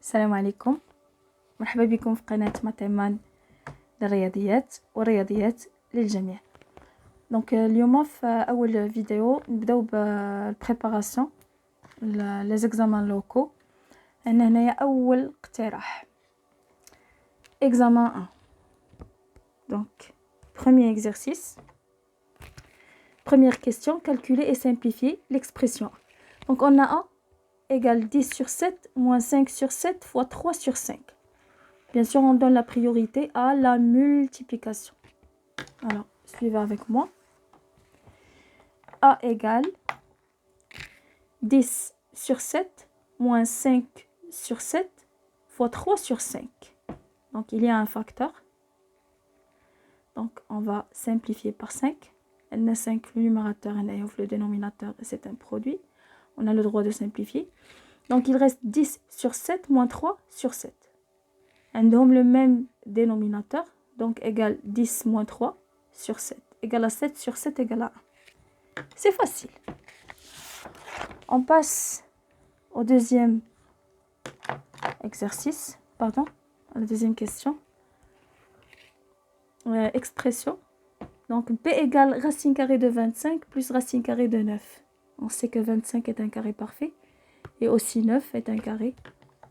السلام عليكم. مرحبا بكم في قناة ماتيمان للرياضيات والرياضيات للجميع. دونك اليوم في اول فيديو نبداو بالبريباراسيون لي زيكزامان لوكو. عندنا هنايا اول اقتراح examen 1. Donc premier exercice, première question, calculer et simplifier l'expression. Donc on a 1 égale 10 sur 7 moins 5 sur 7 fois 3 sur 5. Bien sûr, on donne la priorité à la multiplication. Alors, suivez avec moi. A égale 10 sur 7 moins 5 sur 7 fois 3 sur 5. Donc, il y a un facteur. Donc, on va simplifier par 5. On a 5 le numérateur et le dénominateur, c'est un produit. On a le droit de simplifier. Donc, il reste 10 sur 7 moins 3 sur 7. عندهم le même dénominateur, donc égale 10 moins 3 sur 7, égale à 7 sur 7 égale à 1. C'est facile. On passe au deuxième exercice, pardon, à la deuxième question. Expression. Donc, P égale racine carrée de 25 plus racine carrée de 9. On sait que 25 est un carré parfait et aussi 9 est un carré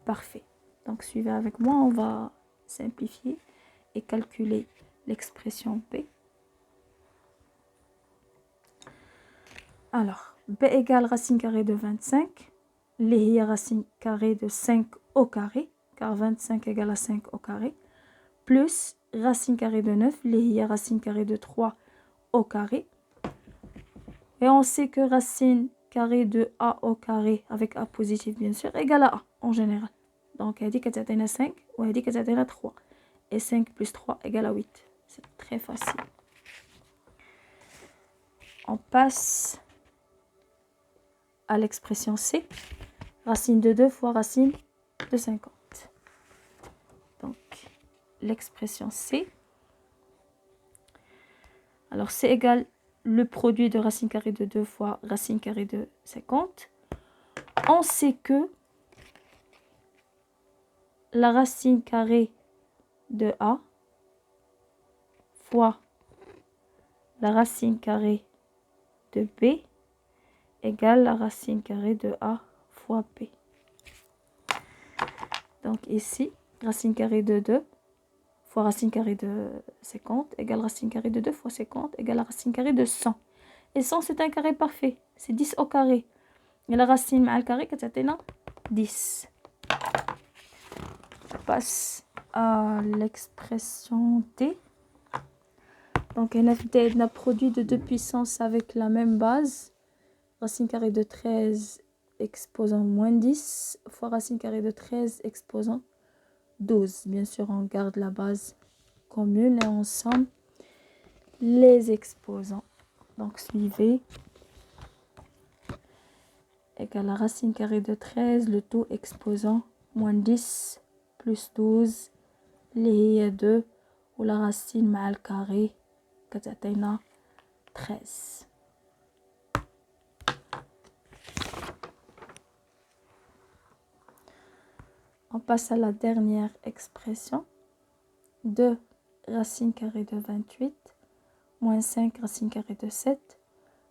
parfait. Donc, suivez avec moi, on va simplifier et calculer l'expression P. Alors, B égale racine carrée de 25, les racine carrée de 5 au carré, car 25 égale à 5 au carré, plus racine carrée de 9, les racine carrée de 3 au carré. Et on sait que racine carrée de A au carré, avec A positif bien sûr, égale à A en général. Donc, elle dit que c'est 5 ou elle dit que c'est 3. Et 5 plus 3 égale à 8. C'est très facile. On passe à l'expression C. Racine de 2 fois racine de 50. Donc, l'expression C. Alors, C égale le produit de racine carrée de 2 fois racine carrée de 50. On sait que la racine carrée de A fois la racine carrée de B égale la racine carrée de A fois B. Donc ici, racine carrée de 2 fois racine carrée de 50 égale racine carrée de 2 fois 50 égale la racine carrée de 100. Et 100, c'est un carré parfait. C'est 10 au carré. Et la racine مع الكاري كتعطينا 10. On passe à l'expression D. Donc, NFD a produit de 2 puissances avec la même base. Racine carrée de 13 exposant moins 10 fois racine carrée de 13 exposant 12. Bien sûr, on garde la base commune et on somme les exposants. Donc, suivez. Égale la racine carrée de 13, le tout exposant moins 10 plus 12 اللي هي 2 ولا racine مع الكاري كتعطينا 13. On passe à la dernière expression. 2 racine carrée de 28 moins 5 racine carrée de 7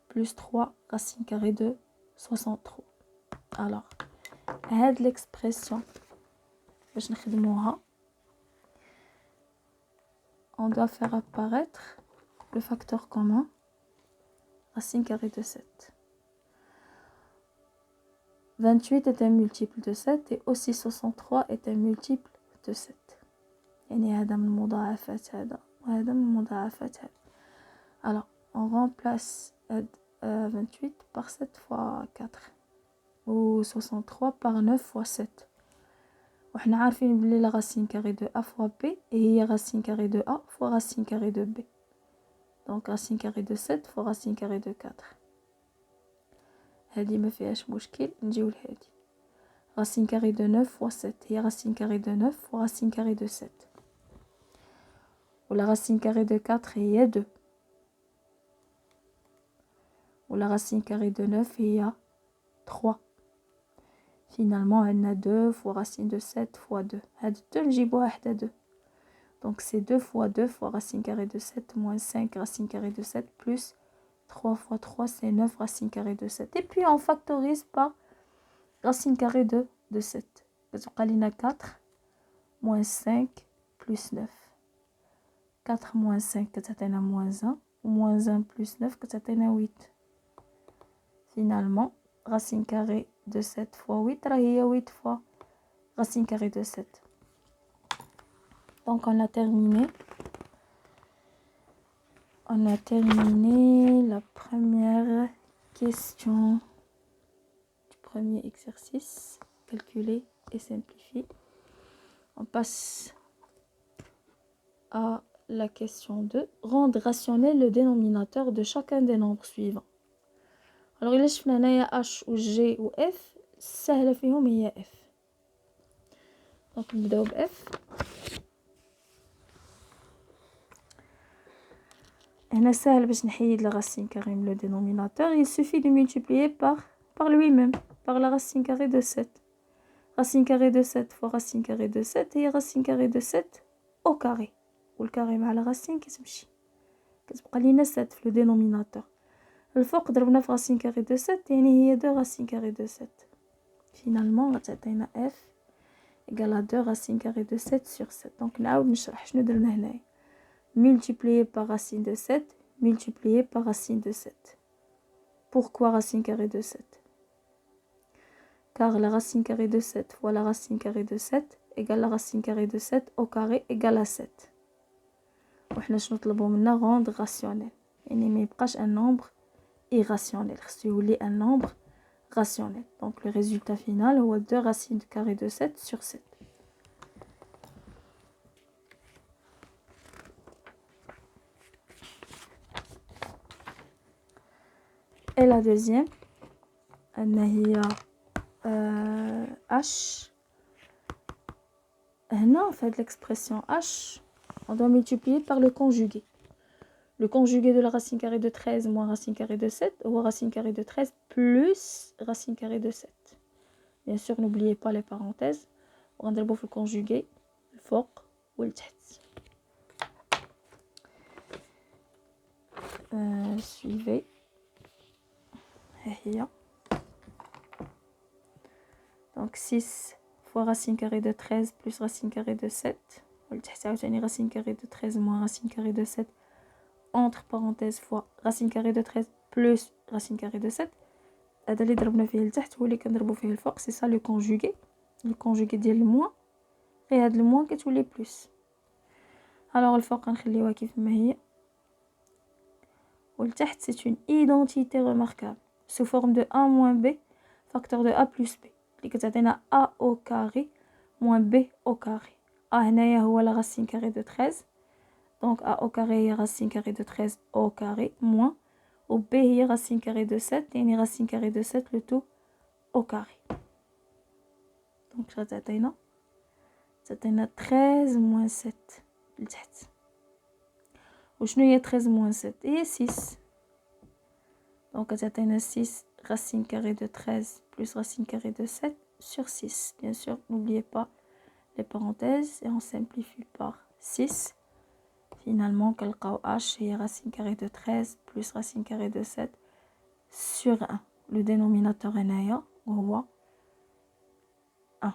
plus 3 racine carrée de 63. Alors, هاد l'expression باش نخدموها on doit faire apparaître le facteur commun racine carrée de 7. 28 est un multiple de 7 et aussi 63 est un multiple de 7. يعني هذا من المضاعفات هذا وهذا من المضاعفات هذا. Alors, on remplace 28 par 7 fois 4 ou 63 par 9 fois 7. وحنا عارفين بلي la racine carrée de A fois B هي racine carrée de A fois racine carrée de B. Donc racine carrée de 7 fois racine carrée de 4. هذه ما فيهاش مشكل نجيو لهذه. Racine carrée de 9 fois 7 هي racine carrée de 9 fois racine carrée de 7. ولا racine carrée de 4 هي 2. ولا racine carrée de 9 هي 3. Finalement, on a 2 fois racine de 7 fois 2. هاد 2 نجيبوها حتى 2. Donc c'est 2 fois 2 fois racine carrée de 7 moins 5 racine carrée de 7 plus 3 fois 3 c'est 9 racine carrée de 7. Et puis on factorise par racine carrée de 7. كتبقى لينا 4 moins 5 plus 9. 4 moins 5 كتعطينا moins 1. Moins 1 plus 9 كتعطينا 8. Finalement, racine carrée de 7 fois 8 راهي 8 fois racine carrée de 7. Donc on a terminé. On a terminé la première question du premier exercice. Calculer et simplifier. On passe à la question 2. Rendre rationnel le dénominateur de chacun des nombres suivants. Alors, il شفنا هنايا H و G و F. السهلة فيهم هي F. Donc, نبداو ب F. هنا سهل باش نحيد la racine carrée le dénominateur. Il suffit de multiplier par lui-même, par la racine carrée de 7. Racine carrée de 7 fois racine carrée de 7 هي racine carrée de 7 au carré. والكاري مع la racine كتمشي. كتبقى لينا 7 في le dénominateur. الفوق ضربنا في racine carrée de 7 يعني هي 2 racine carrée de 7. Finalement غتعطينا F égale à 2 racine carrée de 7 sur 7. Donc نعاود نشرح شنو درنا هنايا. Multiplié par racine de 7, multiplié par racine de 7. Pourquoi racine carrée de 7? Car la racine carrée de 7 fois la racine carrée de 7 égale la racine carrée de 7 au carré égale à 7. وحنا شنو نطلبو منا rendre rationnel. يعني ما يبقاش un nombre irrationnel. خصو يولي un nombre rationnel. Donc le résultat final هو 2 racine carrée de 7 sur 7. Et la deuxième, هي H. Là, en fait, l'expression H, on doit multiplier par le conjugué. Le conjugué de la racine carrée de 13 moins racine carrée de 7, ou racine carrée de 13 plus racine carrée de 7. Bien sûr, n'oubliez pas les parenthèses. On va le conjugué, le فوق ou le تحت. Suivez. Donc 6 fois racine carrée de 13 plus racine carrée de 7. Racine carrée de 13 moins racine carrée de 7. Entre parenthèses fois racine carrée de 13 plus racine carrée de 7. هذا اللي ضربنا فيه لتحت هو اللي كنضربو فيه الفوق. C'est ça le conjugué. Le conjugué ديال الموان. غير هاد الموان كتولي بلس. Alors الفوق غنخليوها كيف ما هي. والتحت c'est une identité remarquable sous forme de a moins b facteur de a plus b اللي كتعطينا a au carré moins b au carré. a هنايا هو la racine carrée de 13 donc a au carré هي racine carrée de 13 au carré moins و b هي racine carrée de 7 يعني racine carrée de 7 le tout au carré. donc تعطينا 13 moins 7 لتحت. وشنو هي 13 moins 7 هي 6. donc تعطينا 6 racine carrée de 13 plus racine carrée de 7 sur 6. Bien sûr, n'oubliez pas les parenthèses et on simplifie par 6. Finalement, كنلقاو h هي racine carrée de 13 plus racine carrée de 7 sur 1. Le dénominateur هنايا هو 1.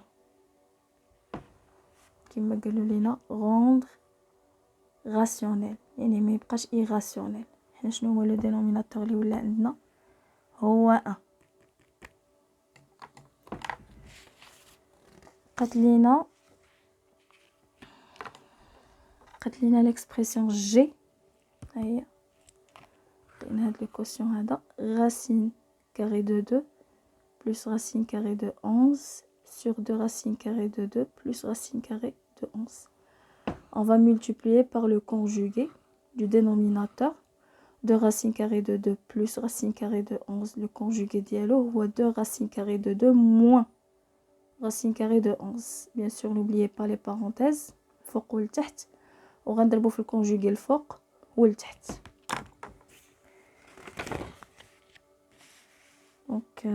كما قالوا لينا rendre rationnel يعني ما يبقاش irrationnel. حنا شنو هو le dénominateur اللي ولا عندنا هو 1. قالت لينا l'expression g هي لان هاد الكوسيون هذا racine carrée de 2 plus racine carrée de 11 sur 2 racine carrée de 2 plus racine carrée de 11. On va multiplier par le conjugué du dénominateur. 2 racine carrée de 2 plus racine carrée de 11. Le conjugué dialogue ou 2 racine carrée de 2 moins racine carrée de 11. Bien sûr, n'oubliez pas les parenthèses. فوق والتحت. وغنضربو في الكونجوغي الفوق والتحت. Donc